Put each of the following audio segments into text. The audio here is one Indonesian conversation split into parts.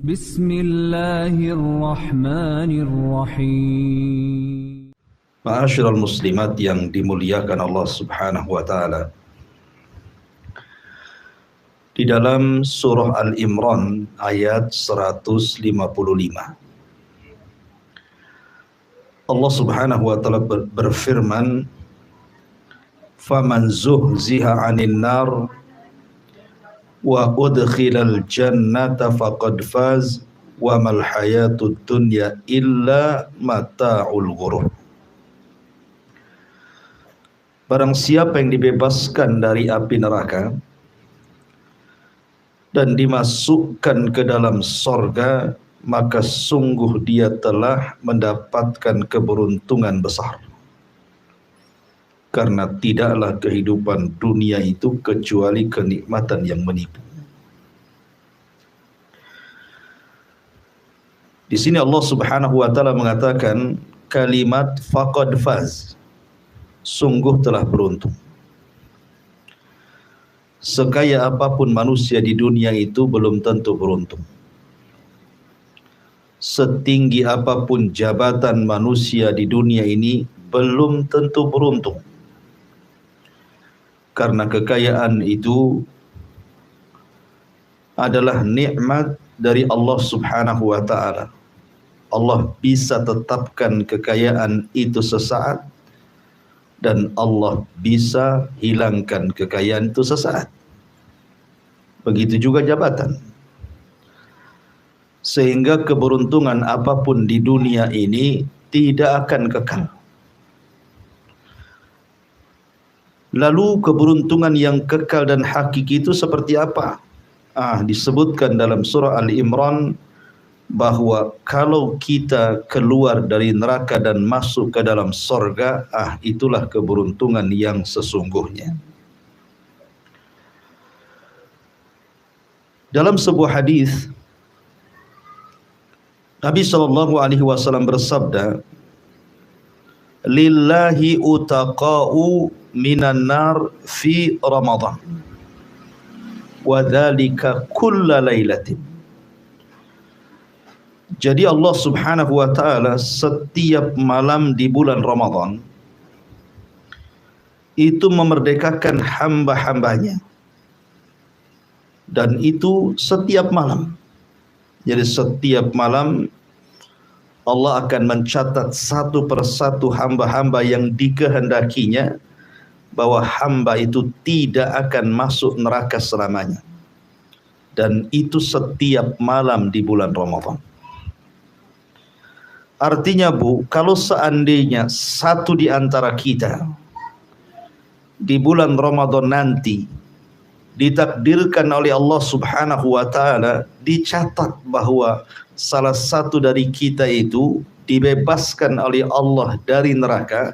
Bismillahirrahmanirrahim. Ma'asyiral muslimat yang dimuliakan Allah Subhanahu wa taala. Di dalam surah Al-Imran ayat 155, Allah Subhanahu wa taala berfirman, "Faman zuhziha 'anil nar wa udkhilal jannata faqad faz wa mal hayatud dunya illa mata'ul ghurur." Barang siapa yang dibebaskan dari api neraka dan dimasukkan ke dalam sorga, maka sungguh dia telah mendapatkan keberuntungan besar. Karena tidaklah kehidupan dunia itu kecuali kenikmatan yang menipu. Di sini Allah Subhanahu wa taala mengatakan kalimat faqad faz, sungguh telah beruntung. Sekaya apapun manusia di dunia itu belum tentu beruntung. Setinggi apapun jabatan manusia di dunia ini belum tentu beruntung. Karena kekayaan itu adalah nikmat dari Allah Subhanahu wa taala. Allah bisa tetapkan kekayaan itu sesaat, dan Allah bisa hilangkan kekayaan itu sesaat. Begitu juga jabatan. Sehingga keberuntungan apapun di dunia ini tidak akan kekal. Lalu keberuntungan yang kekal dan hakiki itu seperti apa? Disebutkan dalam surah Al-Imran bahwa kalau kita keluar dari neraka dan masuk ke dalam sorga, itulah keberuntungan yang sesungguhnya. Dalam sebuah hadis, Nabi SAW bersabda, "Lillahi utaqa'u minan nar fi Ramadan, wa dzalika kulla lailatin." Jadi Allah Subhanahu wa taala setiap malam di bulan Ramadan itu memerdekakan hamba-hambanya. Dan itu setiap malam. Jadi setiap malam Allah akan mencatat satu persatu hamba-hamba yang dikehendakinya, bahwa hamba itu tidak akan masuk neraka selamanya. Dan itu setiap malam di bulan Ramadan. Artinya kalau seandainya satu di antara kita di bulan Ramadan nanti ditakdirkan oleh Allah Subhanahu wa taala, dicatat bahwa salah satu dari kita itu dibebaskan oleh Allah dari neraka,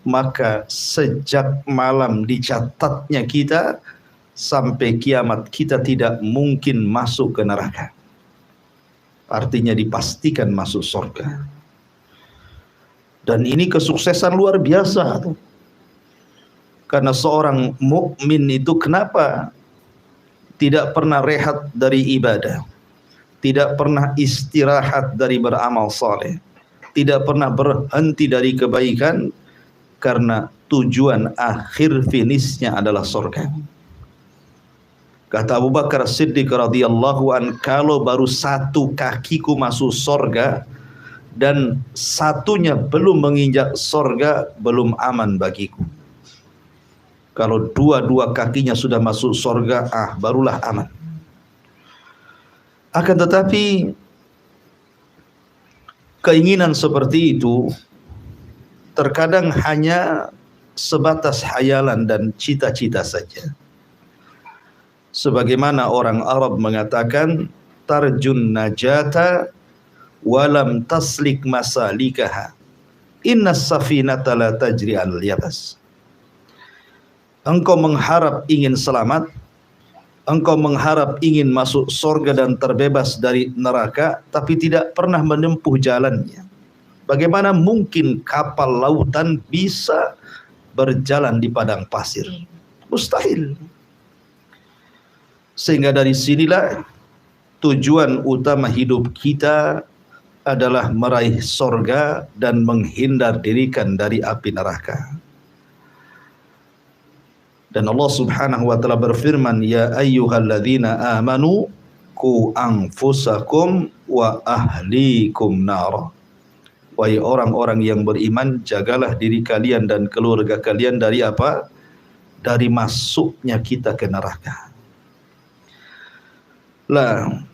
maka sejak malam dicatatnya kita sampai kiamat kita tidak mungkin masuk ke neraka. Artinya dipastikan masuk surga. Dan ini kesuksesan luar biasa tuh. Karena seorang mukmin itu kenapa tidak pernah rehat dari ibadah, tidak pernah istirahat dari beramal saleh, tidak pernah berhenti dari kebaikan, karena tujuan akhir finishnya adalah surga. Kata Abu Bakar Siddiq radhiyallahu an, kalau baru satu kakiku masuk surga dan satunya belum menginjak surga, belum aman bagiku. Kalau dua-dua kakinya sudah masuk surga, barulah aman. Akan tetapi keinginan seperti itu terkadang hanya sebatas hayalan dan cita-cita saja. Sebagaimana orang Arab mengatakan, tarjun najata walam taslik masalikaha, innas safinata la tajri al yabas. Engkau mengharap ingin selamat, engkau mengharap ingin masuk surga dan terbebas dari neraka, tapi tidak pernah menempuh jalannya. Bagaimana mungkin kapal lautan bisa berjalan di padang pasir? Mustahil. Sehingga dari sinilah tujuan utama hidup kita adalah meraih sorga dan menghindar dirikan dari api neraka. Dan Allah Subhanahu wa taala berfirman, ya ayyuhalladzina amanu qu anfusakum wa ahlikum nar. Wahai orang-orang yang beriman, jagalah diri kalian dan keluarga kalian dari apa? Dari masuknya kita ke neraka. Lah,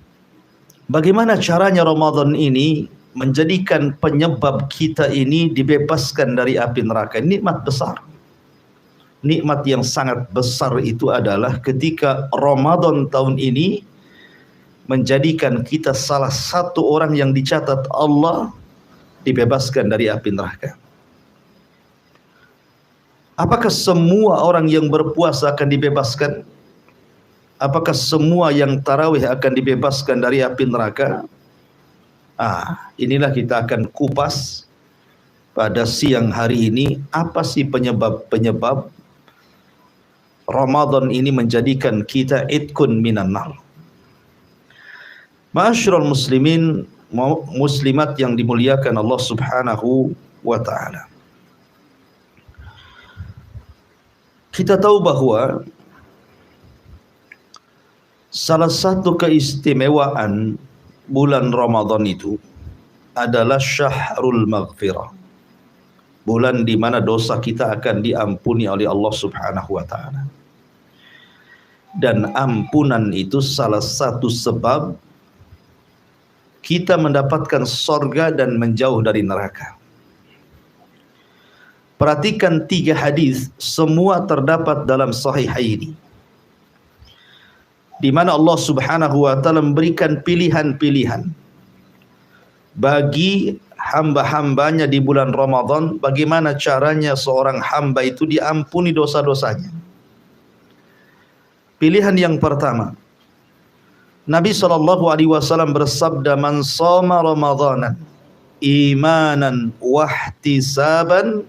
bagaimana caranya Ramadan ini menjadikan penyebab kita ini dibebaskan dari api neraka? Nikmat besar. Nikmat yang sangat besar itu adalah ketika Ramadan tahun ini menjadikan kita salah satu orang yang dicatat Allah dibebaskan dari api neraka. Apakah semua orang yang berpuasa akan dibebaskan? Apakah semua yang tarawih akan dibebaskan dari api neraka? Inilah kita akan kupas pada siang hari ini. Apa sih penyebab Ramadan ini menjadikan kita itkun minan nar? Ma'asyiral muslimin, muslimat yang dimuliakan Allah Subhanahu wa taala. Kita tahu bahwa salah satu keistimewaan bulan Ramadan itu adalah syahrul maghfirah. Bulan di mana dosa kita akan diampuni oleh Allah Subhanahu wa taala. Dan ampunan itu salah satu sebab kita mendapatkan sorga dan menjauh dari neraka. Perhatikan 3 hadis, semua terdapat dalam Sahihaini, di mana Allah Subhanahu wa taala memberikan pilihan-pilihan bagi hamba-hambanya di bulan Ramadan, bagaimana caranya seorang hamba itu diampuni dosa-dosanya. Pilihan yang pertama, Nabi SAW bersabda, man shoma Ramadanan imanan wahtisaban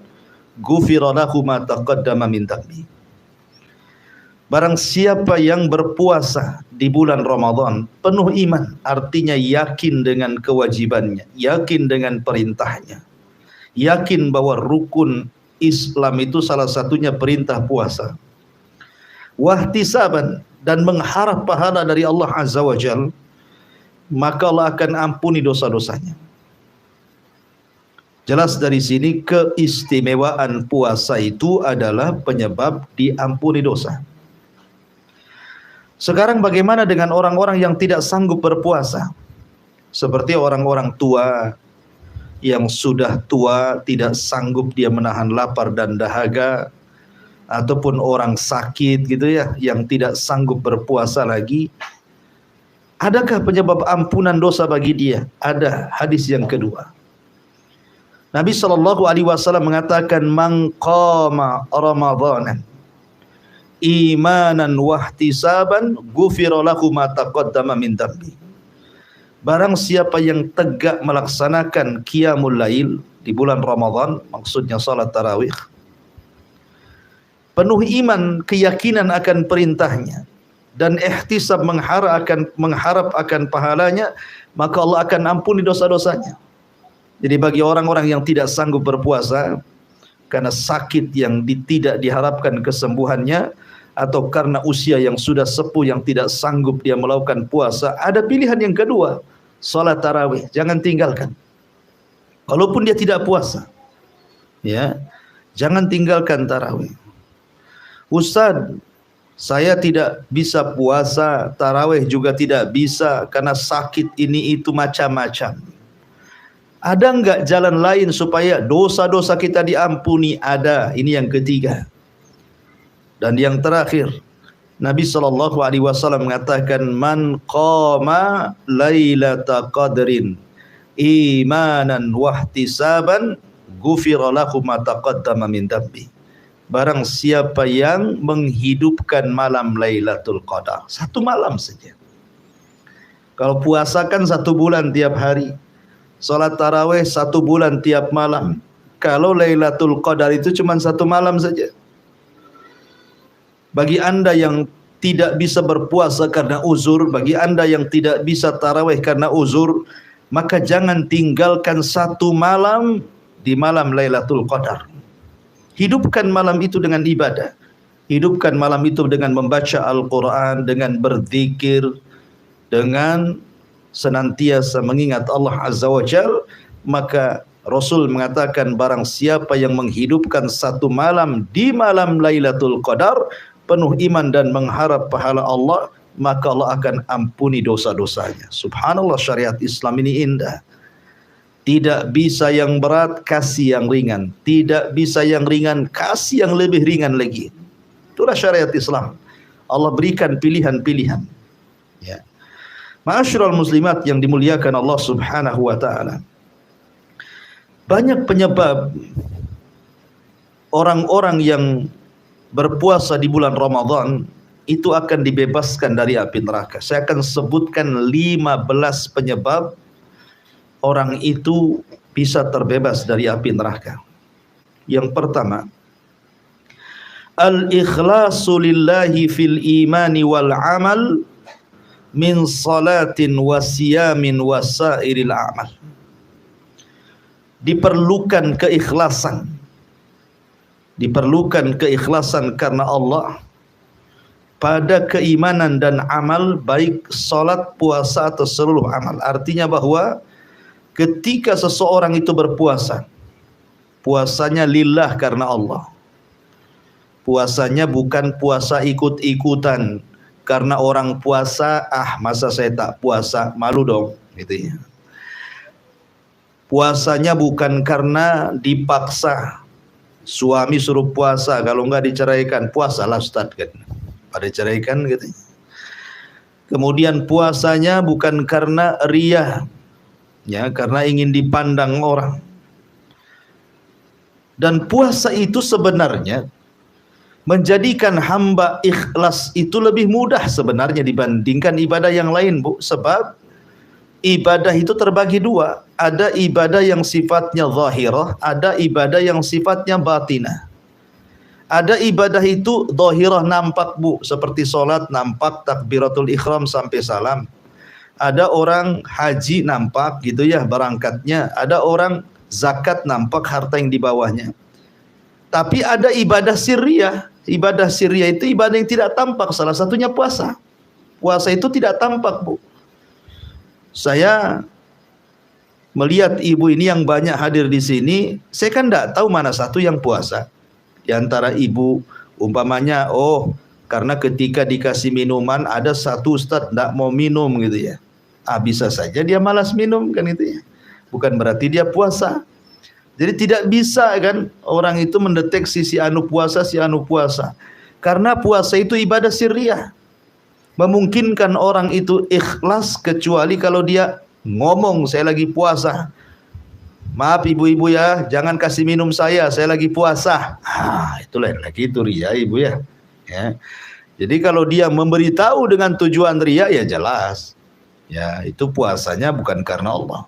ghufira lahu ma taqaddama min dhanbi. Barang siapa yang berpuasa di bulan Ramadan penuh iman, artinya yakin dengan kewajibannya, yakin dengan perintahnya, yakin bahwa rukun Islam itu salah satunya perintah puasa, wahtisaban, dan mengharap pahala dari Allah Azza wa Jal, maka Allah akan ampuni dosa-dosanya. Jelas dari sini keistimewaan puasa itu adalah penyebab diampuni dosa. Sekarang bagaimana dengan orang-orang yang tidak sanggup berpuasa? Seperti orang-orang tua yang sudah tua, tidak sanggup dia menahan lapar dan dahaga, ataupun orang sakit gitu ya, yang tidak sanggup berpuasa lagi. Adakah penyebab ampunan dosa bagi dia? Ada. Hadis yang kedua, Nabi SAW mengatakan, man qama Ramadanan imanan wahtisaban ghufira lahu ma taqaddama min dhanbi. Barang siapa yang tegak melaksanakan qiyamul lail di bulan Ramadan, maksudnya salat tarawih, penuh iman, keyakinan akan perintahnya, dan ihtisab, mengharap akan pahalanya, maka Allah akan ampuni dosa-dosanya. Jadi bagi orang-orang yang tidak sanggup berpuasa karena sakit yang tidak diharapkan kesembuhannya, atau karena usia yang sudah sepuh yang tidak sanggup dia melakukan puasa, ada pilihan yang kedua, salat tarawih. Jangan tinggalkan. Walaupun dia tidak puasa, ya, jangan tinggalkan tarawih. Ustaz, saya tidak bisa puasa, tarawih juga tidak bisa karena sakit ini itu macam-macam. Ada enggak jalan lain supaya dosa-dosa kita diampuni? Ada. Ini yang ketiga. Dan yang terakhir, Nabi SAW mengatakan, man qama lailata qadrin imanan wahtisaban ghufira lahu ma taqaddama min dhanbi. Barang siapa yang menghidupkan malam Lailatul Qadar, satu malam saja. Kalau puasa kan 1 bulan tiap hari, salat tarawih 1 bulan tiap malam. Kalau Lailatul Qadar itu cuma 1 malam saja. Bagi anda yang tidak bisa berpuasa karena uzur, bagi Anda yang tidak bisa tarawih karena uzur, maka jangan tinggalkan satu malam di malam Lailatul Qadar. Hidupkan malam itu dengan ibadah. Hidupkan malam itu dengan membaca Al-Quran, dengan berzikir, dengan senantiasa mengingat Allah Azza wa Jal. Maka Rasul mengatakan, barang siapa yang menghidupkan satu malam di malam Lailatul Qadar, penuh iman dan mengharap pahala Allah, maka Allah akan ampuni dosa-dosanya. Subhanallah, syariat Islam ini indah. Tidak bisa yang berat, kasih yang ringan. Tidak bisa yang ringan, kasih yang lebih ringan lagi. Itulah syariat Islam. Allah berikan pilihan-pilihan. Ya. Ma'asyiral muslimat yang dimuliakan Allah Subhanahu wa taala. Banyak penyebab orang-orang yang berpuasa di bulan Ramadan itu akan dibebaskan dari api neraka. Saya akan sebutkan 15 penyebab orang itu bisa terbebas dari api neraka. Yang pertama, al-ikhlasu lillahi fil imani wal amal min salatin wa siyamin wa sairil amal. Diperlukan keikhlasan. Diperlukan keikhlasan karena Allah pada keimanan dan amal, baik salat, puasa atau seluruh amal. Artinya bahwa ketika seseorang itu berpuasa, puasanya lillah karena Allah. Puasanya bukan puasa ikut-ikutan. Karena orang puasa, masa saya tak puasa, malu dong, gitu ya. Puasanya bukan karena dipaksa. Suami suruh puasa, kalau enggak diceraikan, puasalah Ustaz kan. Pada ceraikan gitu. Kemudian puasanya bukan karena riya, ya, karena ingin dipandang orang. Dan puasa itu sebenarnya menjadikan hamba ikhlas itu lebih mudah sebenarnya dibandingkan ibadah yang lain, Bu. Sebab ibadah itu terbagi dua. Ada ibadah yang sifatnya zahirah, ada ibadah yang sifatnya batinah. Ada ibadah itu zahirah, nampak, Bu, seperti sholat nampak takbiratul ihram sampai salam. Ada orang haji nampak gitu ya berangkatnya. Ada orang zakat nampak harta yang di bawahnya. Tapi ada ibadah sirriyah. Ibadah sirriyah itu ibadah yang tidak tampak. Salah satunya puasa. Puasa itu tidak tampak, Bu. Saya melihat ibu ini yang banyak hadir di sini. Saya kan tidak tahu mana satu yang puasa. Di antara ibu, umpamanya, karena ketika dikasih minuman ada satu ustadz tidak mau minum gitu ya. Bisa saja dia malas minum kan itu ya. Bukan berarti dia puasa. Jadi tidak bisa kan orang itu mendeteksi si anu puasa, si anu puasa. Karena puasa itu ibadah sirriyah. Memungkinkan orang itu ikhlas kecuali kalau dia ngomong saya lagi puasa. Maaf ibu-ibu ya, jangan kasih minum saya lagi puasa. Itu lain lagi, itu riya ibu ya. Ya. Jadi kalau dia memberitahu dengan tujuan riya ya jelas. Ya, itu puasanya bukan karena Allah.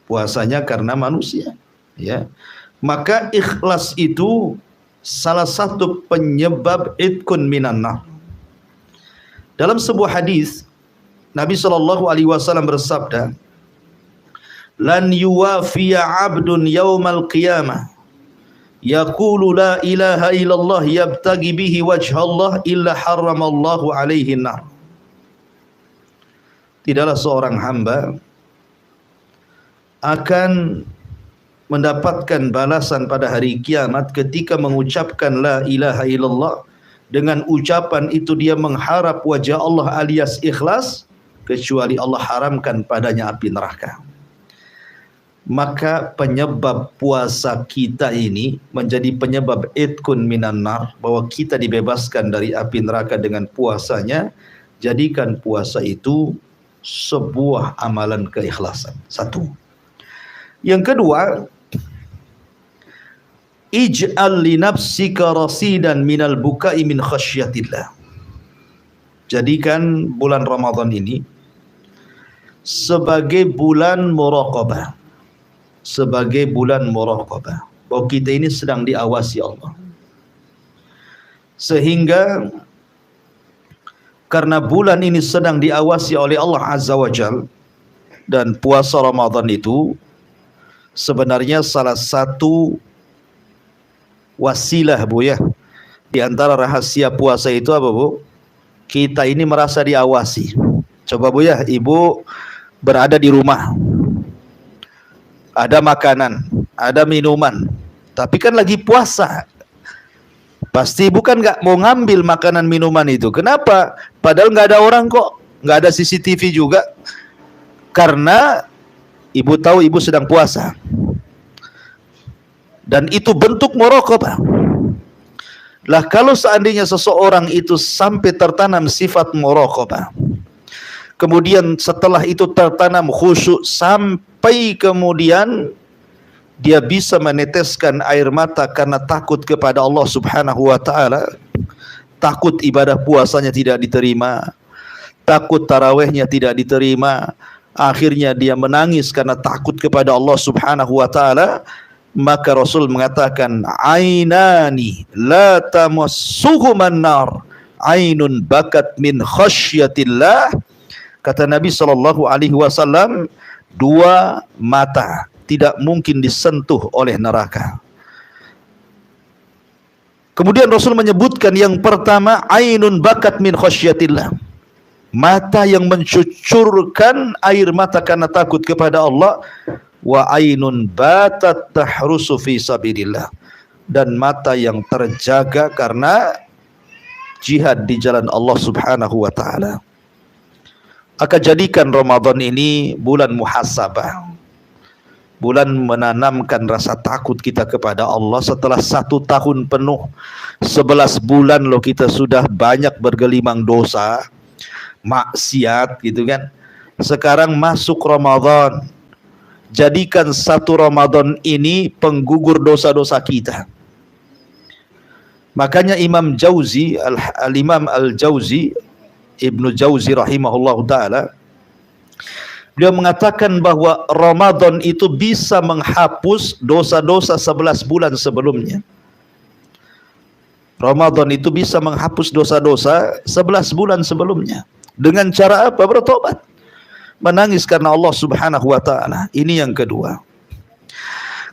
Puasanya karena manusia, ya. Maka ikhlas itu salah satu penyebab idkun minan nar. Dalam sebuah hadis Nabi sallallahu alaihi wasallam bersabda, "Lan yuwafiya 'abdun yaumal qiyamah yaqulu la ilaha illallah yabtagi bihi wajha Allah illa harramallahu alaihi nar." Tidaklah seorang hamba akan mendapatkan balasan pada hari kiamat ketika mengucapkan la ilaha illallah. Dengan ucapan itu dia mengharap wajah Allah alias ikhlas, kecuali Allah haramkan padanya api neraka. Maka penyebab puasa kita ini menjadi penyebab idkun minan nar, bahwa kita dibebaskan dari api neraka dengan puasanya. Jadikan puasa itu sebuah amalan keikhlasan. Satu. Yang kedua, ij'al li nafsika rasidan minal bukai min khasyatillah. Jadikan bulan Ramadan ini sebagai bulan muraqabah. Sebagai bulan muraqabah. Bahwa kita ini sedang diawasi Allah. Sehingga karena bulan ini sedang diawasi oleh Allah Azza wa Jal, dan puasa Ramadan itu sebenarnya salah satu wasilah, Bu, ya. Di antara rahasia puasa itu apa, Bu? Kita ini merasa diawasi. Coba, Bu, ya, Ibu berada di rumah, ada makanan, ada minuman, tapi kan lagi puasa. Pasti Ibu kan nggak mau ngambil makanan minuman itu. Kenapa? Padahal nggak ada orang kok, nggak ada CCTV juga. Karena Ibu tahu Ibu sedang puasa. Dan itu bentuk muraqabah. Lah kalau seandainya seseorang itu sampai tertanam sifat muraqabah, kemudian setelah itu tertanam khusyuk, sampai kemudian dia bisa meneteskan air mata karena takut kepada Allah Subhanahu wa taala, takut ibadah puasanya tidak diterima, takut tarawihnya tidak diterima, akhirnya dia menangis karena takut kepada Allah Subhanahu wa taala, maka Rasul mengatakan, ainani la tamassuhuman nar, ainun bakat min khasyatillah. Kata Nabi sallallahu alaihi wasallam, dua mata tidak mungkin disentuh oleh neraka. Kemudian Rasul menyebutkan yang pertama, ainun bakat min khasyatillah, mata yang mencucurkan air mata karena takut kepada Allah. Wa ainun batat tahrusu fi sabilillah, dan mata yang terjaga karena jihad di jalan Allah Subhanahu wa taala. Akan jadikan Ramadan ini bulan muhasabah, bulan menanamkan rasa takut kita kepada Allah. Setelah 1 tahun penuh, 11 bulan loh kita sudah banyak bergelimang dosa, maksiat gitu kan. Sekarang masuk Ramadan, jadikan 1 Ramadan ini penggugur dosa-dosa kita. Makanya Imam Jauzi, Al-Imam Al-Jauzi, Ibnu Jauzi rahimahullah ta'ala, beliau mengatakan bahwa Ramadan itu bisa menghapus dosa-dosa 11 bulan sebelumnya. Ramadan itu bisa menghapus dosa-dosa 11 bulan sebelumnya. Dengan cara apa? Bertobat, menangis karena Allah Subhanahu wa taala. Ini yang kedua.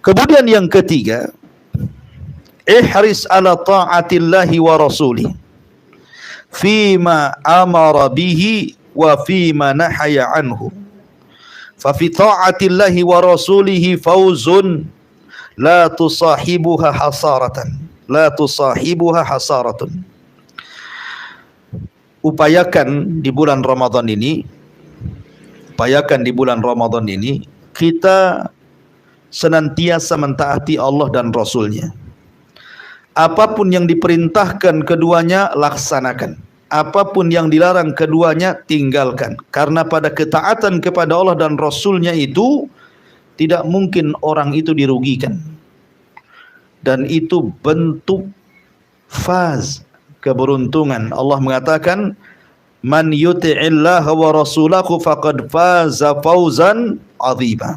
Kemudian yang ketiga, ihris ala ta'atillahi wa rasulih fima amara bihi wa fima nahaya anhu. Fa fi ta'atillahi wa rasulihi fawzun la tusahibuha hasaratan. La tusahibuha hasaratun. Upayakan di bulan Ramadan ini, kita senantiasa mentaati Allah dan Rasulnya. Apapun yang diperintahkan keduanya laksanakan, apapun yang dilarang keduanya tinggalkan. Karena pada ketaatan kepada Allah dan Rasulnya itu tidak mungkin orang itu dirugikan, dan itu bentuk faz, keberuntungan. Allah mengatakan, man yuti'illah wa rasulahu faqad faza fawzan 'azima.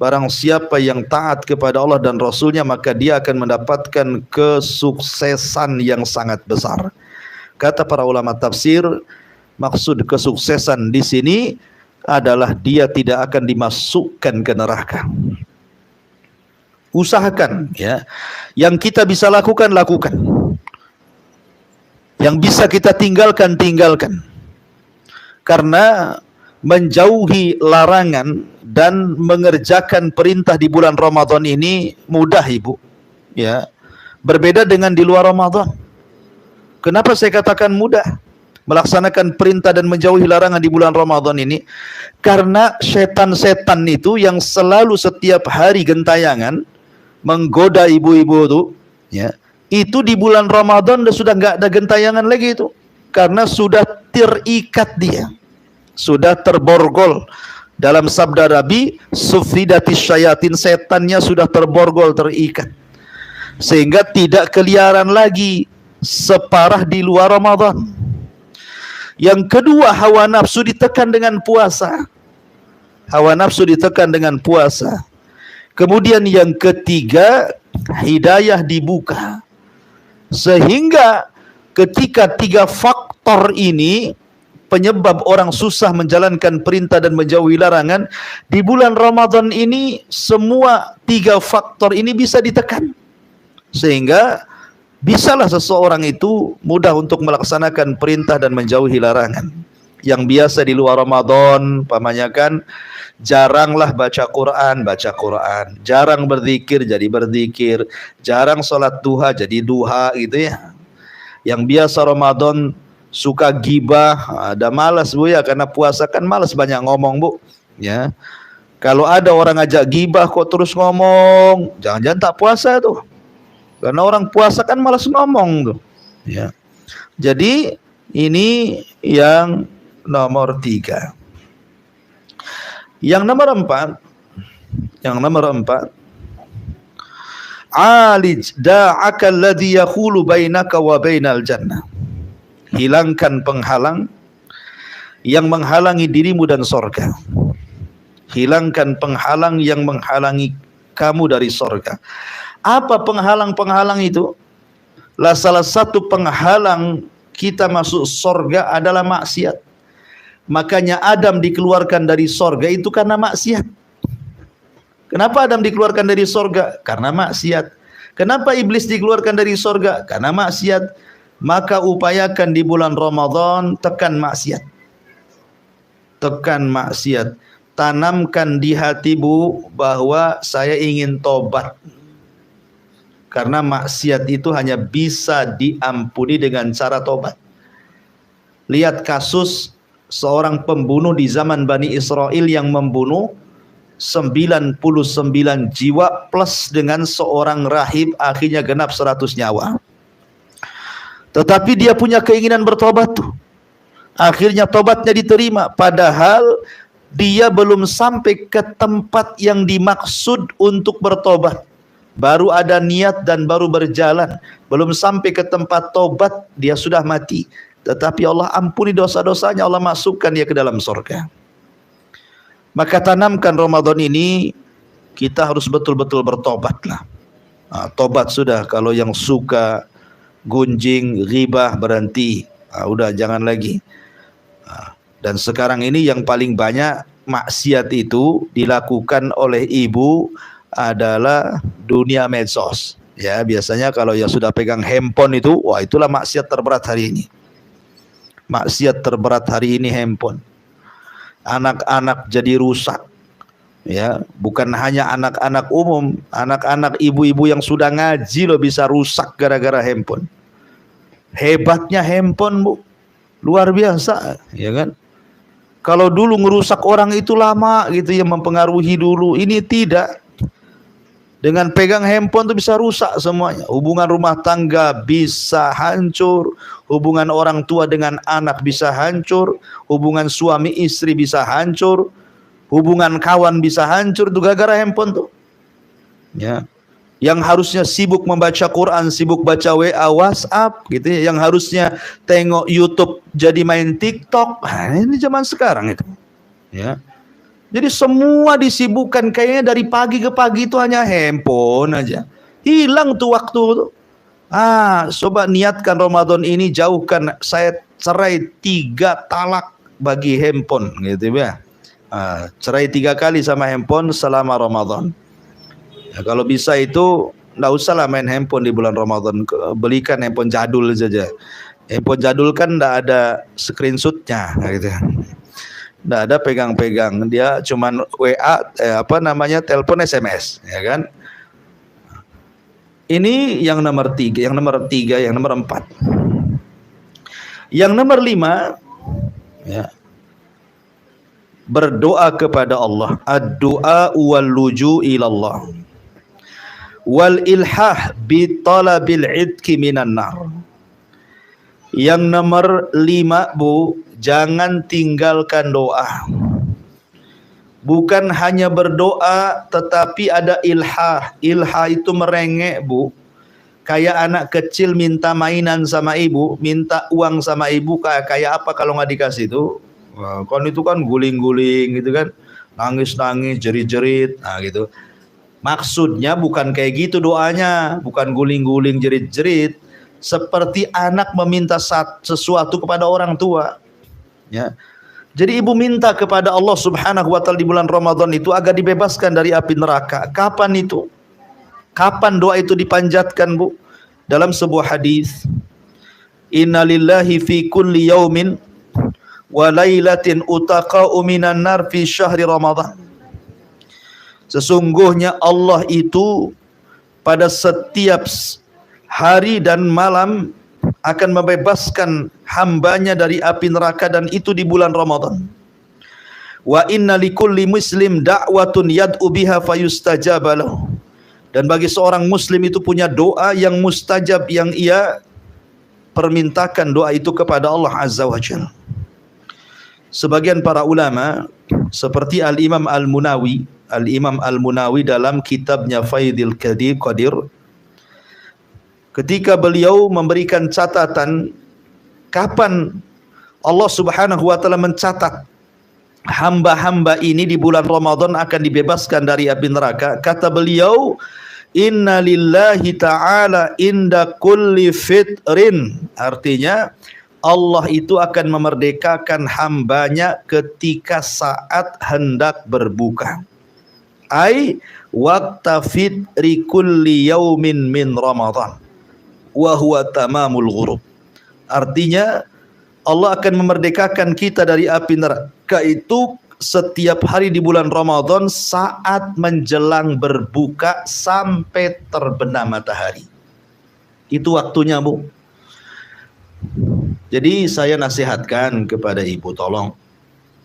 Barang siapa yang taat kepada Allah dan Rasulnya, maka dia akan mendapatkan kesuksesan yang sangat besar. Kata para ulama tafsir, maksud kesuksesan di sini adalah dia tidak akan dimasukkan ke neraka. Usahakan, ya. Yang kita bisa lakukan, lakukan. Yang bisa kita tinggalkan, tinggalkan. Karena menjauhi larangan dan mengerjakan perintah di bulan Ramadan ini mudah, Ibu, ya. Berbeda dengan di luar Ramadan. Kenapa saya katakan mudah melaksanakan perintah dan menjauhi larangan di bulan Ramadan ini? Karena setan-setan itu yang selalu setiap hari gentayangan menggoda ibu-ibu itu, ya, itu di bulan Ramadan sudah nggak ada gentayangan lagi itu, karena sudah terikat dia, sudah terborgol. Dalam sabda Nabi, sufidatis syayatin, setannya sudah terborgol, terikat, sehingga tidak keliaran lagi separah di luar Ramadan. Yang kedua, hawa nafsu ditekan dengan puasa. Hawa nafsu ditekan dengan puasa. Kemudian yang ketiga, hidayah dibuka, sehingga ketika tiga faktor ini penyebab orang susah menjalankan perintah dan menjauhi larangan, di bulan Ramadan ini semua tiga faktor ini bisa ditekan, sehingga bisalah seseorang itu mudah untuk melaksanakan perintah dan menjauhi larangan. Yang biasa di luar Ramadan, pamannya kan jaranglah baca Quran, jarang berzikir jadi berzikir, jarang sholat duha jadi duha gitu ya. Yang biasa Ramadan suka gibah, ada malas bu ya, karena puasa kan malas banyak ngomong bu ya. Kalau ada orang ngajak gibah kok terus ngomong, jangan-jangan tak puasa tuh, karena orang puasa kan malas ngomong tuh ya. Jadi ini yang nomor 3. Yang nomor 4, alij da'aka alladhi yakhulu bainaka wa bainal jannah. Hilangkan penghalang yang menghalangi dirimu dan sorga. Hilangkan penghalang yang menghalangi kamu dari sorga. Apa penghalang-penghalang itu? Salah satu penghalang kita masuk sorga adalah maksiat. Makanya Adam dikeluarkan dari sorga itu karena maksiat. Kenapa Adam dikeluarkan dari sorga? Karena maksiat. Kenapa iblis dikeluarkan dari sorga? Karena maksiat. Maka upayakan di bulan Ramadan tekan maksiat. Tekan maksiat. Tanamkan di hatimu bahwa saya ingin tobat. Karena maksiat itu hanya bisa diampuni dengan cara tobat. Lihat kasus seorang pembunuh di zaman Bani Israel yang membunuh 99 jiwa plus dengan seorang rahib, akhirnya genap 100 nyawa. Tetapi dia punya keinginan bertobat tuh. Akhirnya tobatnya diterima, padahal dia belum sampai ke tempat yang dimaksud untuk bertobat. Baru ada niat dan baru berjalan, belum sampai ke tempat tobat dia sudah mati. Tetapi Allah ampuni dosa-dosanya, Allah masukkan dia ke dalam surga. Maka tanamkan Ramadan ini, kita harus betul-betul bertobatlah. Tobat sudah, kalau yang suka gunjing, ghibah berhenti. Udah jangan lagi. Dan sekarang ini yang paling banyak maksiat itu dilakukan oleh ibu adalah dunia medsos. Ya, biasanya kalau yang sudah pegang handphone itu, wah itulah maksiat terberat hari ini. Maksiat terberat hari ini handphone. Anak-anak jadi rusak. Ya, bukan hanya anak-anak umum, anak-anak ibu-ibu yang sudah ngaji loh bisa rusak gara-gara handphone. Hebatnya handphone, Bu. Luar biasa, ya kan? Kalau dulu ngerusak orang itu lama gitu ya, mempengaruhi dulu. Ini tidak. Dengan pegang handphone tuh bisa rusak semuanya. Hubungan rumah tangga bisa hancur, hubungan orang tua dengan anak bisa hancur, hubungan suami istri bisa hancur, hubungan kawan bisa hancur tuh gara-gara handphone tuh. Ya. Yang harusnya sibuk membaca Quran, sibuk baca WA, WhatsApp gitu ya. Yang harusnya tengok YouTube jadi main TikTok. Nah, ini zaman sekarang itu. Ya. Jadi semua disibukkan, kayaknya dari pagi ke pagi itu hanya handphone aja. Hilang tuh waktu tuh. Coba niatkan Ramadan ini, jauhkan, saya cerai 3 talak bagi handphone gitu ya. Cerai 3 kali sama handphone selama Ramadan. Ya, kalau bisa itu enggak usahlah main handphone di bulan Ramadan. Belikan handphone jadul saja. Handphone jadul kan enggak ada screenshotnya gitu. Nggak ada pegang-pegang, dia cuman WA, telepon SMS, ya kan? Ini yang nomor 3, yang nomor 4. Yang nomor 5, ya, berdoa kepada Allah. Ad-du'a wal luju ilallah wal ilhah bi talabil idki minan nar. Yang nomor 5, Bu, jangan tinggalkan doa. Bukan hanya berdoa, tetapi ada ilhah. Ilhah itu merengek, Bu. Kayak anak kecil minta mainan sama ibu, minta uang sama ibu, kayak apa kalau nggak dikasih itu? Wah, kan itu kan guling-guling gitu kan, nangis-nangis, jerit-jerit, gitu. Maksudnya bukan kayak gitu doanya, bukan guling-guling, jerit-jerit. seperti anak meminta sesuatu kepada orang tua. Ya. Jadi ibu minta kepada Allah Subhanahu wa taala di bulan Ramadan itu agar dibebaskan dari api neraka. Kapan itu? Kapan doa itu dipanjatkan, Bu? Dalam sebuah hadis, inna lillahi fi kulli yaumin wa lailatin utaqa'u minan nar fi syahri Ramadan. Sesungguhnya Allah itu pada setiap hari dan malam akan membebaskan hambanya dari api neraka, dan itu di bulan Ramadan. Wa inna likulli muslim da'watun yad'u biha fayustajaba lahu. Dan bagi seorang muslim itu punya doa yang mustajab, yang ia permintakan doa itu kepada Allah Azza wa Jalla. Sebagian para ulama seperti Al-Imam Al-Munawi dalam kitabnya Faidil Qadir, ketika beliau memberikan catatan kapan Allah Subhanahu wa taala mencatat hamba-hamba ini di bulan Ramadan akan dibebaskan dari api neraka, kata beliau, inna lillahi ta'ala inda kulli fitrin. Artinya Allah itu akan memerdekakan hambanya ketika saat hendak berbuka. Ai waqta fitri kulli yaumin min Ramadan wa huwa tamamul ghurub. Artinya Allah akan memerdekakan kita dari api neraka itu setiap hari di bulan Ramadan saat menjelang berbuka sampai terbenam matahari. Itu waktunya, Bu. Jadi saya nasihatkan kepada ibu, tolong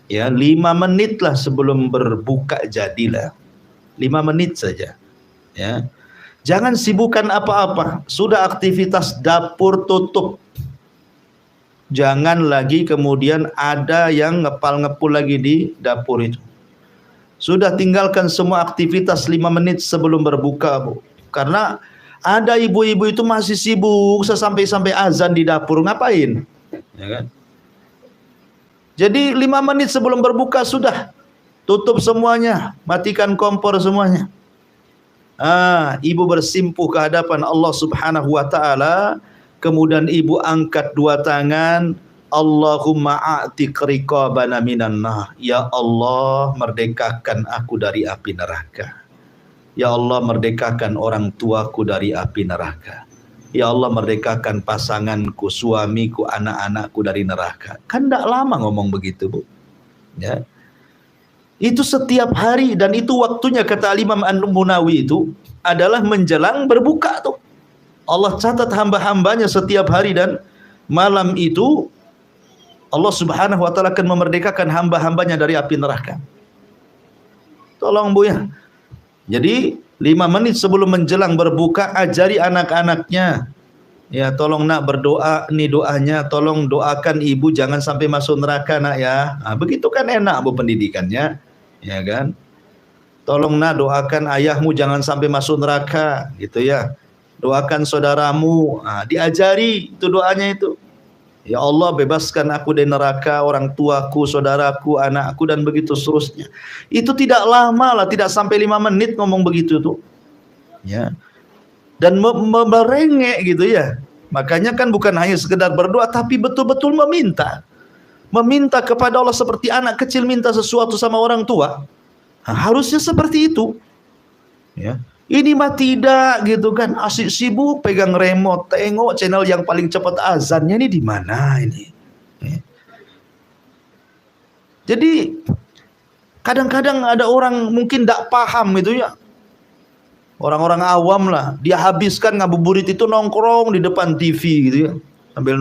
ya 5 menit lah sebelum berbuka jadilah. 5 menit saja. Ya. Jangan sibukkan apa-apa. Sudah aktivitas dapur tutup. Jangan lagi kemudian ada yang ngepal-ngepul lagi di dapur itu. Sudah tinggalkan semua aktivitas 5 menit sebelum berbuka, Bu. Karena ada ibu-ibu itu masih sibuk sampai azan di dapur. Ngapain? Ya kan? Jadi 5 menit sebelum berbuka sudah tutup semuanya, matikan kompor semuanya. Ibu bersimpuh ke hadapan Allah Subhanahu wa taala, kemudian ibu angkat 2 tangan, Allahumma a'tiq riqabana minan nar. Ya Allah, merdekakan aku dari api neraka. Ya Allah, merdekakan orang tuaku dari api neraka. Ya Allah, merdekakan pasanganku, suamiku, anak-anakku dari neraka. Kan tidak lama ngomong begitu, Bu. Ya. Itu setiap hari, dan itu waktunya, kata Imam Al-Munawi, itu adalah menjelang berbuka tuh. Allah catat hamba-hambanya setiap hari dan malam itu Allah Subhanahu wa taala akan memerdekakan hamba-hambanya dari api neraka. Tolong, Bu, ya. Jadi 5 menit sebelum menjelang berbuka ajari anak-anaknya. Ya, tolong nak berdoa, nih doanya, tolong doakan ibu jangan sampai masuk neraka, nak ya. Begitu kan enak, Bu, pendidikannya. Ya kan? Tolong nak doakan ayahmu jangan sampai masuk neraka, gitu ya. Doakan saudaramu, diajari itu doanya itu. Ya Allah, bebaskan aku dari neraka, orang tuaku, saudaraku, anakku, dan begitu seterusnya. Itu tidak lama lah, tidak sampai 5 menit ngomong begitu tuh. Ya. Dan merengek gitu ya. Makanya kan bukan hanya sekedar berdoa, tapi betul-betul meminta. Meminta kepada Allah seperti anak kecil minta sesuatu sama orang tua. Harusnya seperti itu. Ya. Ini mah tidak gitu kan, asik sibuk pegang remote, tengok channel yang paling cepat azannya ini di mana ini. Ya. Jadi kadang-kadang ada orang mungkin tidak paham itu ya. Orang-orang awam lah, dia habiskan ngabuburit itu nongkrong di depan TV gitu ya. Sambil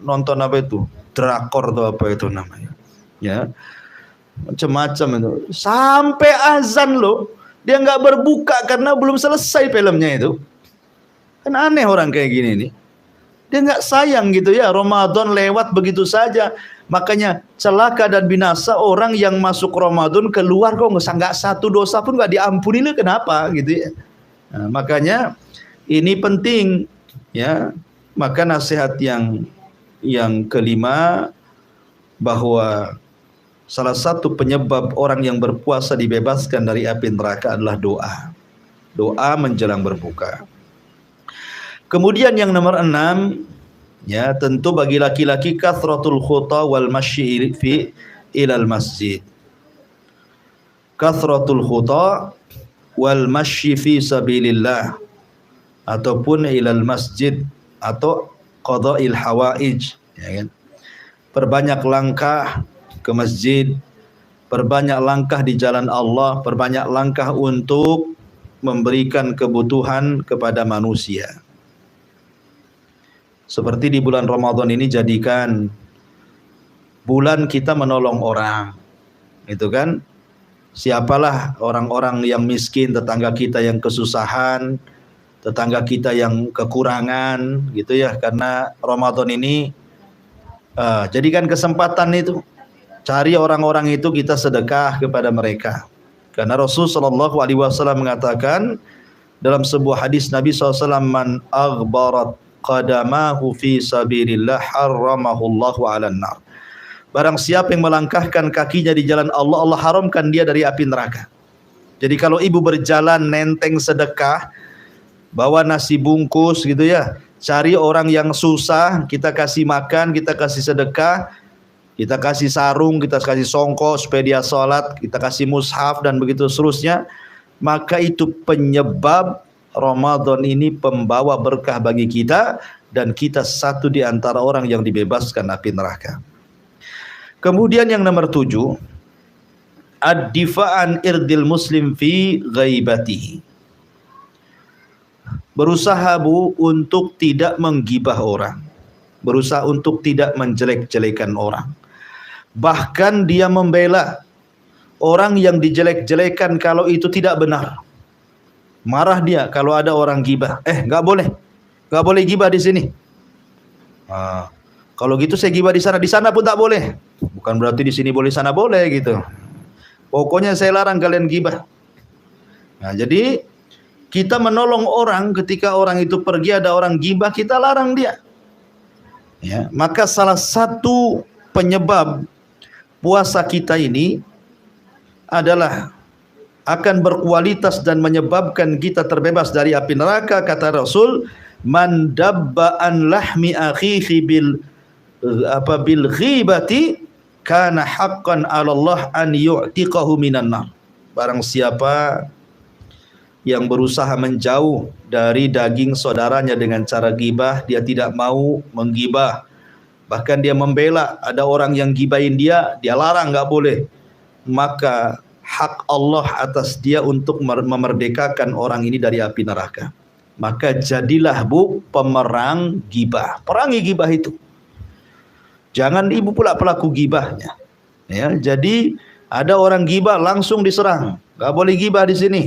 nonton apa itu? Drakor atau apa itu namanya. Ya. Macam-macam itu. Sampai azan loh. Dia nggak berbuka karena belum selesai filmnya itu. Kan aneh orang kayak gini nih. Dia nggak sayang gitu ya. Ramadan lewat begitu saja. Makanya celaka dan binasa orang yang masuk Ramadan keluar kok nggak satu dosa pun nggak diampuni, lah kenapa gitu ya. Nah, makanya ini penting ya. Maka nasihat yang kelima, bahwa salah satu penyebab orang yang berpuasa dibebaskan dari api neraka adalah doa. Doa menjelang berbuka. Kemudian yang nomor 6, ya, tentu bagi laki-laki kathratul khuta wal masyi fi ilal masjid. Kathratul khuta wal masyi fi sabilillah, ataupun ilal masjid, atau qada'il hawaij, ya kan? Perbanyak langkah ke masjid, perbanyak langkah di jalan Allah, perbanyak langkah untuk memberikan kebutuhan kepada manusia. Seperti di bulan Ramadan ini, jadikan bulan kita menolong orang, itu kan? Siapalah orang-orang yang miskin, tetangga kita yang kesusahan, tetangga kita yang kekurangan, gitu ya. Karena Ramadan ini, jadikan kesempatan itu, cari orang-orang itu, kita sedekah kepada mereka. Karena Rasulullah SAW mengatakan dalam sebuah hadis Nabi SAW, man aghbarat qadamahu fi sabilillah harramahullahu 'alan nar. Barang siapa yang melangkahkan kakinya di jalan Allah, Allah haramkan dia dari api neraka. Jadi kalau ibu berjalan nenteng sedekah, bawa nasi bungkus gitu ya, cari orang yang susah, kita kasih makan, kita kasih sedekah, kita kasih sarung, kita kasih songkok supaya dia sholat, kita kasih mushaf, dan begitu seterusnya, maka itu penyebab Ramadan ini pembawa berkah bagi kita, dan kita satu di antara orang yang dibebaskan api neraka. Kemudian yang nomor 7, ad-difa'an irdil muslim fi ghaibatihi. Berusaha untuk tidak menggibah orang, berusaha untuk tidak menjelek-jelekan orang. Bahkan dia membela orang yang dijelek-jelekan kalau itu tidak benar. Marah dia kalau ada orang gibah. Nggak boleh gibah di sini. Kalau gitu saya gibah di sana pun tak boleh. Bukan berarti di sini boleh, sana boleh gitu. Pokoknya saya larang kalian gibah. Nah, jadi kita menolong orang ketika orang itu pergi ada orang gibah, kita larang dia. Ya, maka salah satu penyebab puasa kita ini adalah akan berkualitas dan menyebabkan kita terbebas dari api neraka. Kata Rasul, man dabba an lahmi akhihi bil ghibati kana haqqan 'ala Allah an yu'tiqahu minan nar. Barang siapa yang berusaha menjauh dari daging saudaranya dengan cara gibah, dia tidak mau menggibah, bahkan dia membela, ada orang yang gibahin dia larang, nggak boleh, maka hak Allah atas dia untuk memerdekakan orang ini dari api neraka. Maka jadilah pemerang gibah, perangi gibah itu. Jangan ibu pula pelaku gibahnya. Ya, jadi ada orang gibah langsung diserang, nggak boleh gibah di sini.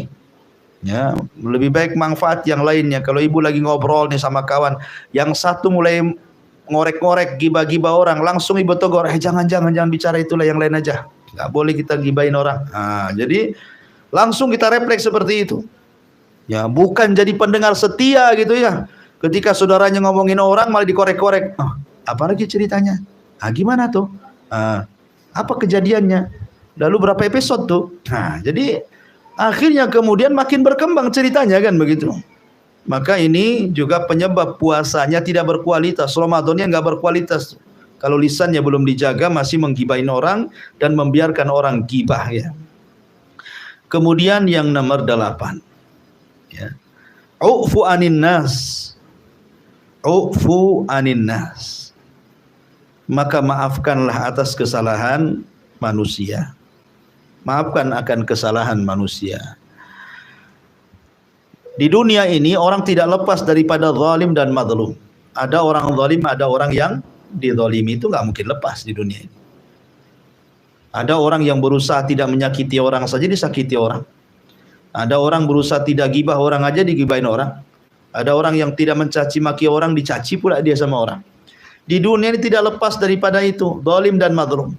Ya, lebih baik manfaat yang lainnya. Kalau ibu lagi ngobrol nih sama kawan, yang satu mulai ngorek-ngorek gibah-gibah orang, langsung ibu tegur, jangan bicara itulah, yang lain aja. Nggak boleh kita gibahin orang. Jadi langsung kita refleks seperti itu. Ya, bukan jadi pendengar setia gitu ya. Ketika saudaranya ngomongin orang malah dikorek-korek. Apa lagi ceritanya? Gimana tuh? Apa kejadiannya? Lalu berapa episode tuh? Jadi akhirnya kemudian makin berkembang ceritanya kan begitu. Maka ini juga penyebab puasanya tidak berkualitas. Ramadannya nggak berkualitas. Kalau lisannya belum dijaga, masih menggibahin orang dan membiarkan orang gibah ya. Kemudian yang nomor 8, ya, u'fu anin nas. U'fu anin nas. Maka maafkanlah atas kesalahan manusia. Maafkan akan kesalahan manusia. Di dunia ini orang tidak lepas daripada zalim dan mazlum. Ada orang zalim, ada orang yang dizalimi, itu nggak mungkin lepas di dunia ini. Ada orang yang berusaha tidak menyakiti orang saja disakiti orang. Ada orang berusaha tidak gibah orang aja digibahin orang. Ada orang yang tidak mencaci maki orang dicaci pula dia sama orang. Di dunia ini tidak lepas daripada itu, zalim dan mazlum.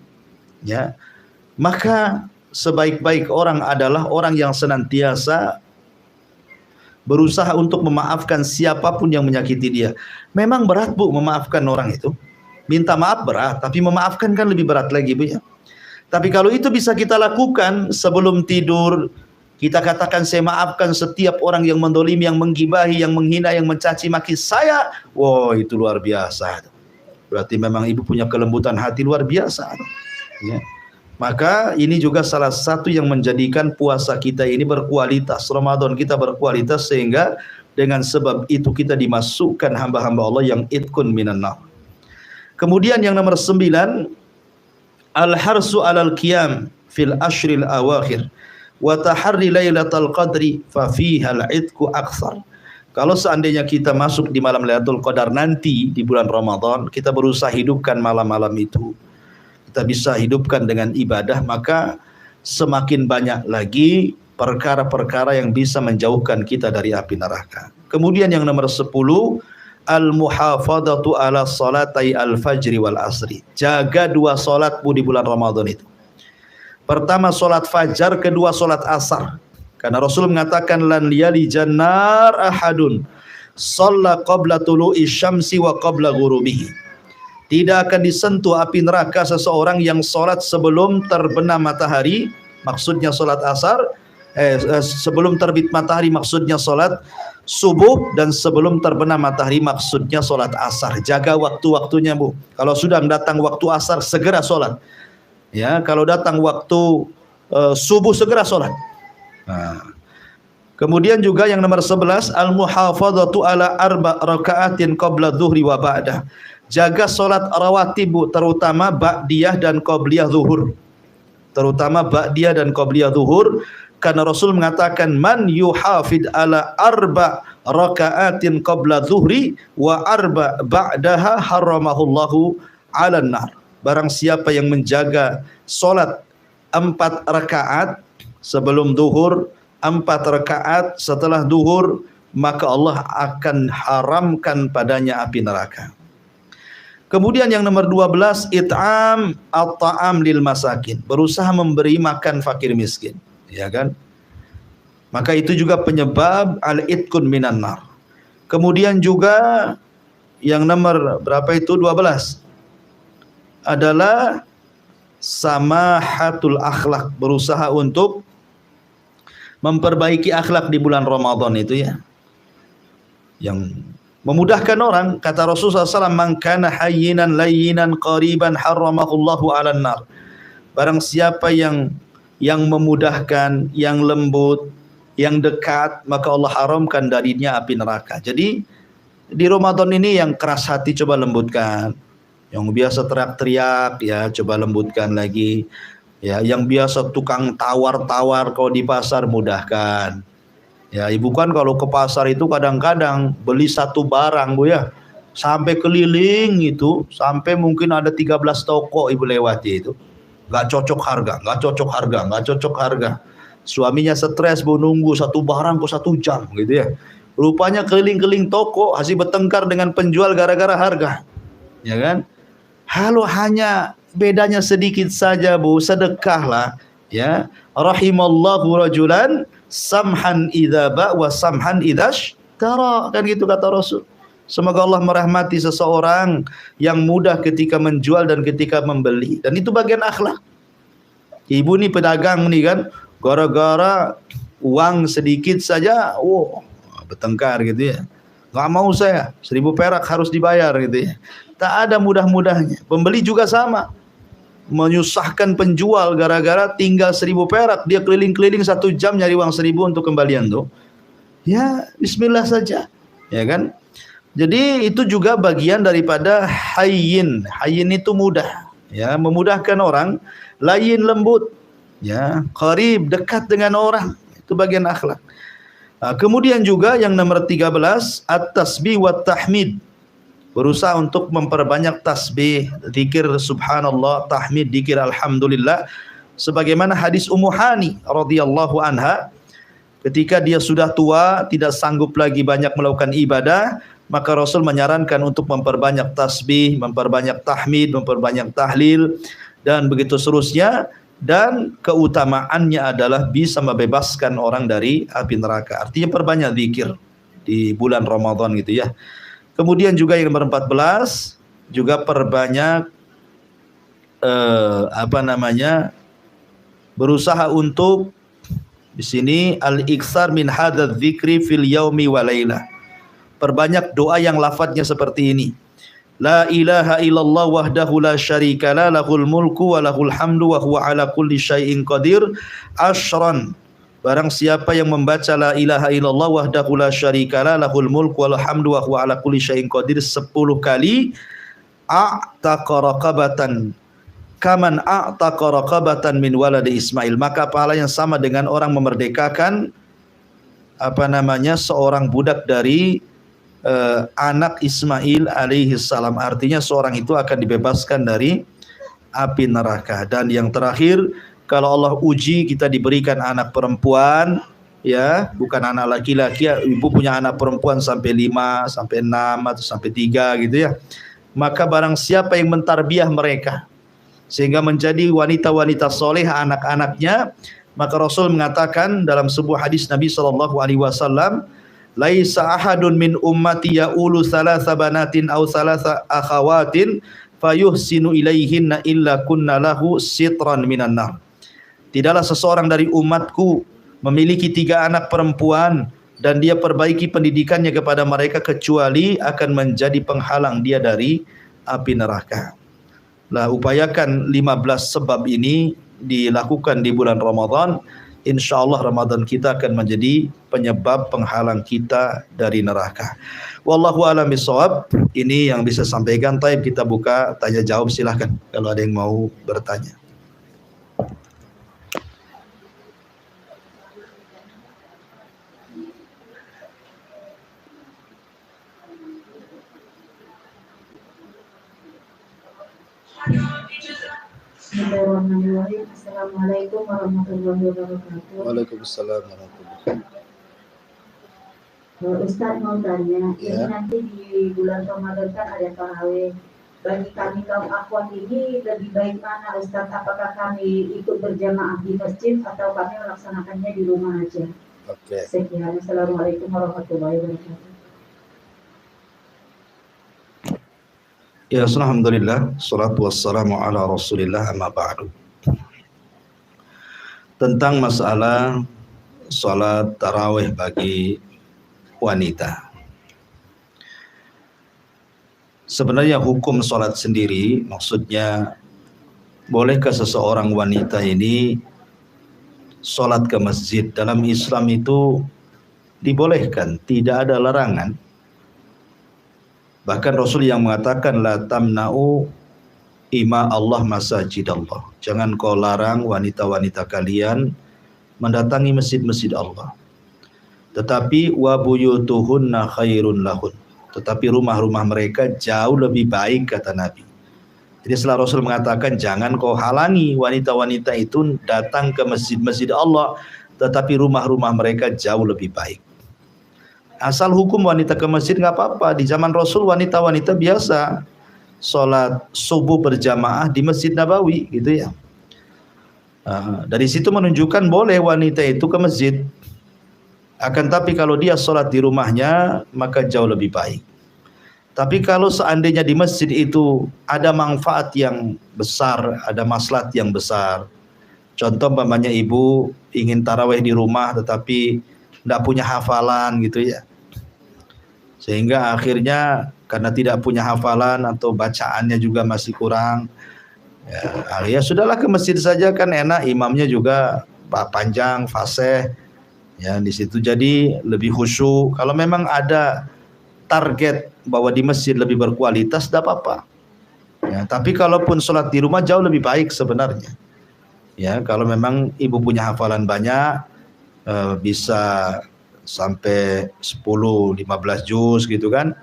Ya. Maka sebaik-baik orang adalah orang yang senantiasa berusaha untuk memaafkan siapapun yang menyakiti dia. Memang berat Bu memaafkan orang itu. Minta maaf berat, tapi memaafkan kan lebih berat lagi Bu ya. Tapi kalau itu bisa kita lakukan sebelum tidur, Kita katakan saya maafkan setiap orang yang mendolimi, yang menggibahi, yang menghina, yang mencaci maki saya. Wow, itu luar biasa. Berarti memang ibu punya kelembutan hati luar biasa. Ya. Maka ini juga salah satu yang menjadikan puasa kita ini berkualitas. Ramadan kita berkualitas sehingga dengan sebab itu kita dimasukkan hamba-hamba Allah yang itkun minan nar. Kemudian yang nomor 9, al-harsu alal qiyam fil ashril awakhir wa taharri lailatul qadri fa fiha al-itqu aktsar. Kalau seandainya kita masuk di malam Lailatul Qadar nanti di bulan Ramadan, kita berusaha hidupkan malam-malam itu. Kita bisa hidupkan dengan ibadah, maka semakin banyak lagi perkara-perkara yang bisa menjauhkan kita dari api neraka. Kemudian yang nomor 10, al-muhafadatu ala salatai al-fajri wal asri. Jaga 2 salatmu di bulan Ramadan itu. Pertama salat fajar, kedua salat asar. Karena Rasul mengatakan lan liyali jannar ahadun shalla qabla tulu'i syamsi wa qabla ghurubihi. Tidak akan disentuh api neraka seseorang yang salat sebelum terbenam matahari, maksudnya salat asar, sebelum terbit matahari maksudnya salat subuh, dan sebelum terbenam matahari maksudnya salat asar. Jaga waktu-waktunya, Bu. Kalau sudah datang waktu asar segera salat. Ya, kalau datang waktu subuh segera salat. Nah. Kemudian juga yang nomor 11, al-muhafadzatu ala 4 rakaatin qabla dhuhri wa ba'dah. Jaga salat rawatib, terutama ba'diyah dan qabliyah zuhur. Terutama ba'diyah dan qabliyah zuhur, karena Rasul mengatakan man yuhafid ala 4 rakaatin qabla dhuhri wa 4 ba'daha haramahullahu 'alan nar. Barang siapa yang menjaga salat 4 rakaat sebelum duhur, 4 rakaat setelah duhur, maka Allah akan haramkan padanya api neraka. Kemudian yang nomor 12, it'am at-ta'am lil masakin. Berusaha memberi makan fakir miskin, ya kan? Maka itu juga penyebab al-itkun minan nar. Kemudian juga yang nomor berapa itu? 12. Adalah samahatul akhlak, berusaha untuk memperbaiki akhlak di bulan Ramadan itu, ya. Yang memudahkan orang, kata Rasulullah SAW, man kana hayyinan layyinan qariban harramahullahu 'alan nar. Barang siapa yang memudahkan, yang lembut, yang dekat, maka Allah haramkan darinya api neraka. Jadi di Ramadan ini yang keras hati coba lembutkan. Yang biasa teriak-teriak, ya coba lembutkan lagi. Ya, yang biasa tukang tawar-tawar kalau di pasar mudahkan. Ya, ibu kan kalau ke pasar itu kadang-kadang beli satu barang, Bu, ya. Sampai keliling itu, sampai mungkin ada 13 toko ibu lewati itu. Nggak cocok harga, nggak cocok harga, nggak cocok harga. Suaminya stres, Bu, nunggu satu barang kok 1 jam gitu, ya. Rupanya keliling-keliling toko hasil bertengkar dengan penjual gara-gara harga. Ya kan? Halo, hanya bedanya sedikit saja, Bu, sedekahlah, ya. Rahimallahu rajulan samhan idza ba wa samhan idzash tara, kan gitu kata Rasul. Semoga Allah merahmati seseorang yang mudah ketika menjual dan ketika membeli, dan itu bagian akhlak. Ibu nih pedagang nih kan, gara-gara uang sedikit saja, bertengkar gitu, ya. Nggak mau saya, 1000 perak harus dibayar gitu, ya. Tak ada mudah-mudahnya. Pembeli juga sama, menyusahkan penjual gara-gara tinggal 1000 perak, dia keliling-keliling 1 jam nyari uang 1000 untuk kembalian tuh. Ya, bismillah saja, ya kan? Jadi itu juga bagian daripada hayyin. Hayyin itu mudah, ya, memudahkan orang. Layyin lembut, ya, qarib dekat dengan orang, itu bagian akhlak. Nah, kemudian juga yang nomor 13, at-tasbih wa tahmid. Berusaha untuk memperbanyak tasbih, zikir subhanallah, tahmid, zikir alhamdulillah. Sebagaimana hadis Ummu Hani radhiyallahu anha, ketika dia sudah tua, tidak sanggup lagi banyak melakukan ibadah, maka Rasul menyarankan untuk memperbanyak tasbih, memperbanyak tahmid, memperbanyak tahlil, dan begitu seterusnya. Dan keutamaannya adalah bisa membebaskan orang dari api neraka. Artinya perbanyak zikir di bulan Ramadan gitu, ya. Kemudian juga yang nomor 14, juga perbanyak berusaha untuk Di sini al-iktsar min hadzal dzikri fil yaumi wa lailah. Perbanyak doa yang lafadznya seperti ini. La ilaha illallah wahdahu la syarikalah lahul mulku wa lahul hamdu wa huwa ala kulli syai'in qadir asyran. Barang siapa yang membaca la ilaha illallah wahdahu la syarikalah lahul mulku wa lahul hamdu wa huwa ala kulli syai'in qadir 10 kali, a'taqa raqabatan kaman a'taqa raqabatan min waladi Ismail, maka pahala yang sama dengan orang memerdekakan seorang budak dari anak Ismail alaihi salam. Artinya seorang itu akan dibebaskan dari api neraka. Dan yang terakhir, kalau Allah uji kita diberikan anak perempuan, ya, bukan anak laki-laki, ibu punya anak perempuan sampai 5, sampai 6 atau sampai 3 gitu ya. Maka barang siapa yang mentarbiah mereka sehingga menjadi wanita-wanita soleh anak-anaknya, maka Rasul mengatakan dalam sebuah hadis Nabi SAW, laisa ahadun min ummati ya'ulu thalatha banatin aw thalatha akhawatin fayuhsinu ilaihinna illa kunna lahu sitran minan nar. Tidaklah seseorang dari umatku memiliki 3 anak perempuan dan dia perbaiki pendidikannya kepada mereka kecuali akan menjadi penghalang dia dari api neraka. Lah, upayakan 15 sebab ini dilakukan di bulan Ramadan. Insyaallah Ramadan kita akan menjadi penyebab penghalang kita dari neraka. Wallahu a'lam bishawab. Ini yang bisa sampaikan. Taib, kita buka tanya jawab, silahkan kalau ada yang mau bertanya. Bismillahirrahmanirrahim. Assalamualaikum warahmatullahi wabarakatuh. Waalaikumsalam warahmatullahi wabarakatuh. Ustaz mau tanya, Ya. ini nanti di bulan Ramadan kan ada tarawih. Bagi kami kaum akhwat ini lebih baik mana Ustaz? Apakah kami ikut berjamaah di masjid atau kami melaksanakannya di rumah aja? Oke. Sekian. Assalamualaikum warahmatullahi wabarakatuh. Ya, alhamdulillah, salatu wassalamu ala rasulillah, amma ba'du. Tentang masalah salat tarawih bagi wanita. Sebenarnya hukum salat sendiri, maksudnya bolehkah seseorang wanita ini salat ke masjid? Dalam Islam itu dibolehkan, tidak ada larangan. Bahkan Rasul yang mengatakan la tamna'u ima Allah masajid Allah. Jangan kau larang wanita-wanita kalian mendatangi masjid-masjid Allah. Tetapi wa buyutuhunna khairun lahun. Tetapi rumah-rumah mereka jauh lebih baik, kata Nabi. Jadi setelah Rasul mengatakan jangan kau halangi wanita-wanita itu datang ke masjid-masjid Allah, tetapi rumah-rumah mereka jauh lebih baik. Asal hukum wanita ke masjid nggak apa-apa. Di zaman Rasul wanita-wanita biasa sholat subuh berjamaah di Masjid Nabawi gitu ya. Dari situ menunjukkan boleh wanita itu ke masjid. Akan tapi kalau dia sholat di rumahnya maka jauh lebih baik. Tapi kalau seandainya di masjid itu ada manfaat yang besar, ada maslahat yang besar. Contoh umpamanya ibu ingin tarawih di rumah tetapi tidak punya hafalan gitu ya. Sehingga akhirnya karena tidak punya hafalan atau bacaannya juga masih kurang, ya sudahlah ke masjid saja kan enak, imamnya juga panjang, fasih, ya di situ jadi lebih khusyuk. Kalau memang ada target bahwa di masjid lebih berkualitas, tidak apa-apa. Ya, tapi kalaupun sholat di rumah jauh lebih baik sebenarnya. Ya, kalau memang ibu punya hafalan banyak, bisa sampai 10-15 juz gitu kan.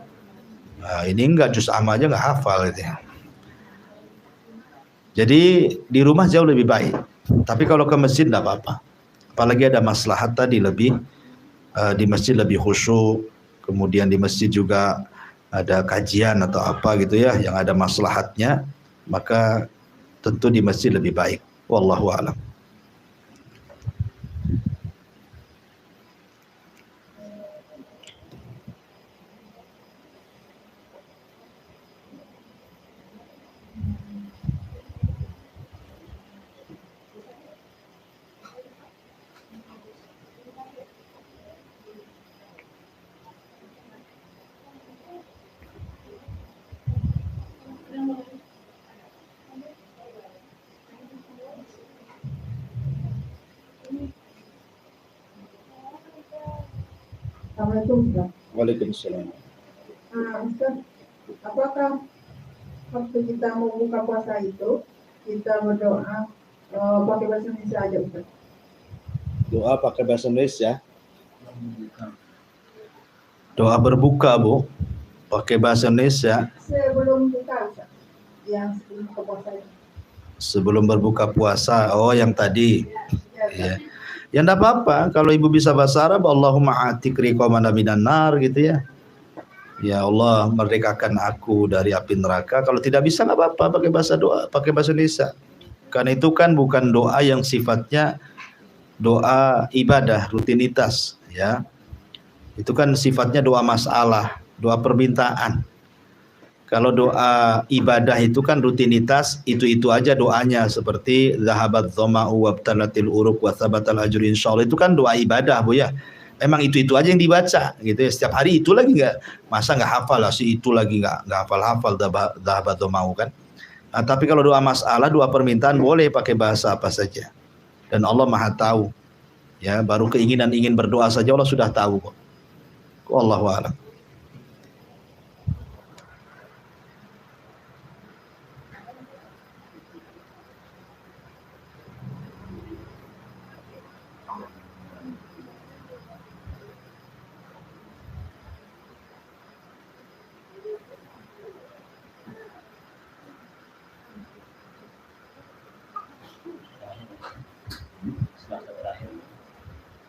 Nah, ini enggak, juz amma aja enggak hafal gitu ya. Jadi di rumah jauh lebih baik. Tapi kalau ke masjid enggak apa-apa. Apalagi ada maslahat tadi, lebih di masjid lebih khusyuk. Kemudian di masjid juga ada kajian atau apa gitu ya yang ada maslahatnya, maka tentu di masjid lebih baik. Wallahu a'lam. Assalamualaikum Ustaz. Waalaikumsalam. Ustaz, apakah waktu kita mau buka puasa itu kita berdoa pakai bahasa Indonesia aja Ustaz? Doa pakai bahasa Indonesia. Doa berbuka, Bu, pakai bahasa Indonesia. Sebelum buka Ustaz, yang sebelum buka puasa itu. Sebelum berbuka puasa, oh yang tadi. Ya. Ya enggak apa-apa kalau ibu bisa bahasa Arab, Allahumma atik riqamana minan nar gitu ya. Ya Allah, merdekakan aku dari api neraka. Kalau tidak bisa enggak apa-apa pakai bahasa doa, pakai bahasa Indonesia. Karena itu kan bukan doa yang sifatnya doa ibadah, rutinitas ya. Itu kan sifatnya doa masalah, doa permintaan. Kalau doa ibadah itu kan rutinitas, itu aja doanya, seperti zahabat dhama'u wabtalatil uruq wa thabatal ajru insyaallah, itu kan doa ibadah, Bu ya. Emang itu aja yang dibaca gitu ya. Setiap hari itu lagi enggak, masa enggak hafal lah si itu lagi enggak hafal zahabat dhama'u kan. Nah, tapi kalau doa masalah, doa permintaan boleh pakai bahasa apa saja. Dan Allah Maha tahu. Ya, baru keinginan ingin berdoa saja Allah sudah tahu kok. Wallahu a'lam.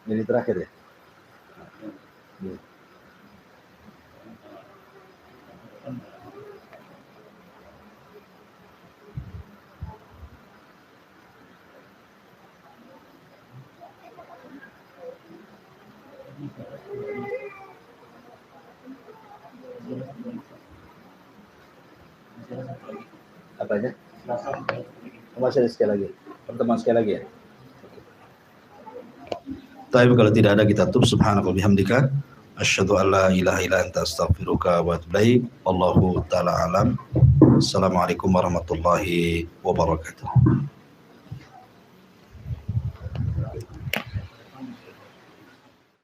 Ini terakhir ya? Apanya? Masih ada sekali lagi. Pertemuan sekali lagi ya? Tapi kalau tidak ada kita tutup. Subhanallah bihamdika asyhadu an la ilaha illa anta astaghfiruka wa atubu ilaik. Wallahu taala alam. Assalamualaikum warahmatullahi wabarakatuh.